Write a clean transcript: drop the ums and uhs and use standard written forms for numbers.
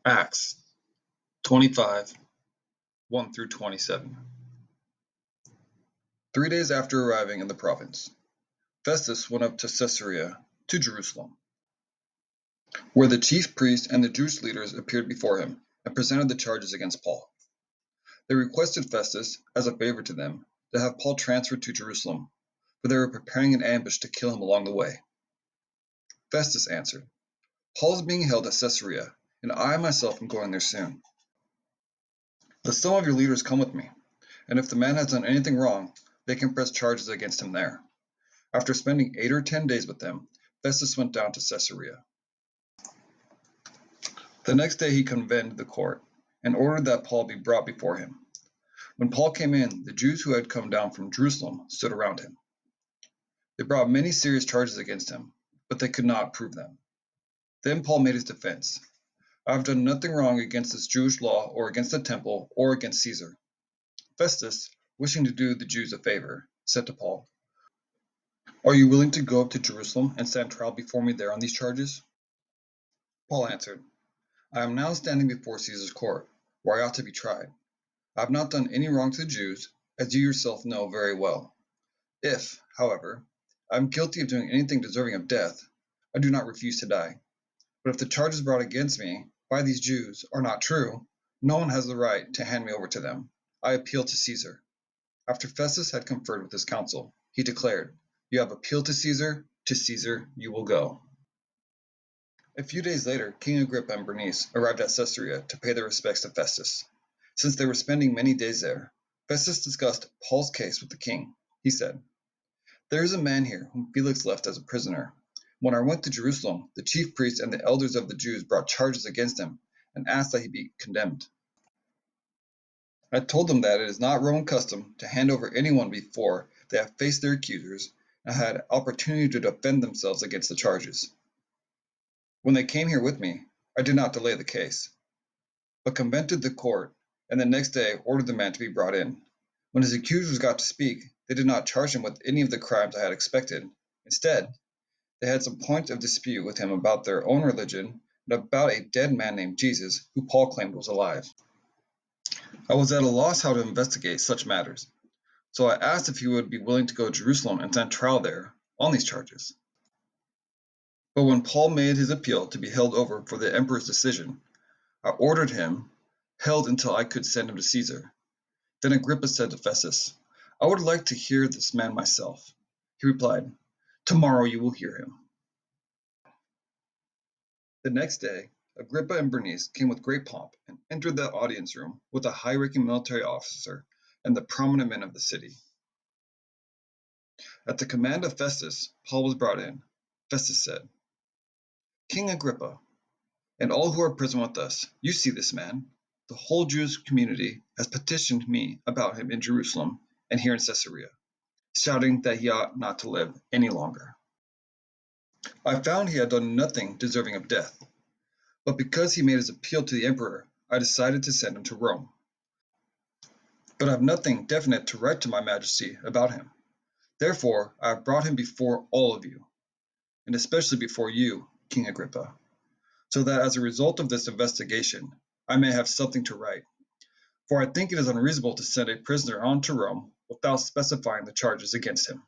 Acts 25, 1 through 27. 3 days after arriving in the province, Festus went up to Caesarea, to Jerusalem, where the chief priests and the Jewish leaders appeared before him and presented the charges against Paul. They requested Festus, as a favor to them, to have Paul transferred to Jerusalem, for they were preparing an ambush to kill him along the way. Festus answered, "Paul is being held at Caesarea, and I myself am going there soon. Let some of your leaders come with me, and if the man has done anything wrong, they can press charges against him there." After spending 8 or 10 days with them, Festus went down to Caesarea. The next day he convened the court and ordered that Paul be brought before him. When Paul came in, the Jews who had come down from Jerusalem stood around him. They brought many serious charges against him, but they could not prove them. Then Paul made his defense. "I have done nothing wrong against this Jewish law or against the temple or against Caesar." Festus, wishing to do the Jews a favor, said to Paul, "Are you willing to go up to Jerusalem and stand trial before me there on these charges?" Paul answered, "I am now standing before Caesar's court, where I ought to be tried. I have not done any wrong to the Jews, as you yourself know very well. If, however, I am guilty of doing anything deserving of death, I do not refuse to die. But if the charges brought against me by these Jews are not true, no one has the right to hand me over to them. I appeal to Caesar." After Festus had conferred with his council, he declared, "You have appealed to Caesar you will go." A few days later, King Agrippa and Bernice arrived at Caesarea to pay their respects to Festus. Since they were spending many days there, Festus discussed Paul's case with the king. He said, "There is a man here whom Felix left as a prisoner. When I went to Jerusalem, the chief priests and the elders of the Jews brought charges against him and asked that he be condemned. I told them that it is not Roman custom to hand over anyone before they have faced their accusers and had opportunity to defend themselves against the charges. When they came here with me, I did not delay the case, but convened the court, and the next day ordered the man to be brought in. When his accusers got to speak, they did not charge him with any of the crimes I had expected. Instead, they had some points of dispute with him about their own religion and about a dead man named Jesus, who Paul claimed was alive. I was at a loss how to investigate such matters, so I asked if he would be willing to go to Jerusalem and stand trial there on these charges. But when Paul made his appeal to be held over for the emperor's decision, I ordered him held until I could send him to Caesar." Then Agrippa said to Festus, "I would like to hear this man myself." He replied, "Tomorrow you will hear him." The next day, Agrippa and Bernice came with great pomp and entered the audience room with a high-ranking military officer and the prominent men of the city. At the command of Festus, Paul was brought in. Festus said, "King Agrippa, and all who are present with us, you see this man. The whole Jewish community has petitioned me about him in Jerusalem and here in Caesarea, shouting that he ought not to live any longer. I found he had done nothing deserving of death, but because he made his appeal to the emperor, I decided to send him to Rome. But I have nothing definite to write to my majesty about him. Therefore, I have brought him before all of you, and especially before you, King Agrippa, so that as a result of this investigation, I may have something to write. For I think it is unreasonable to send a prisoner on to Rome without specifying the charges against him."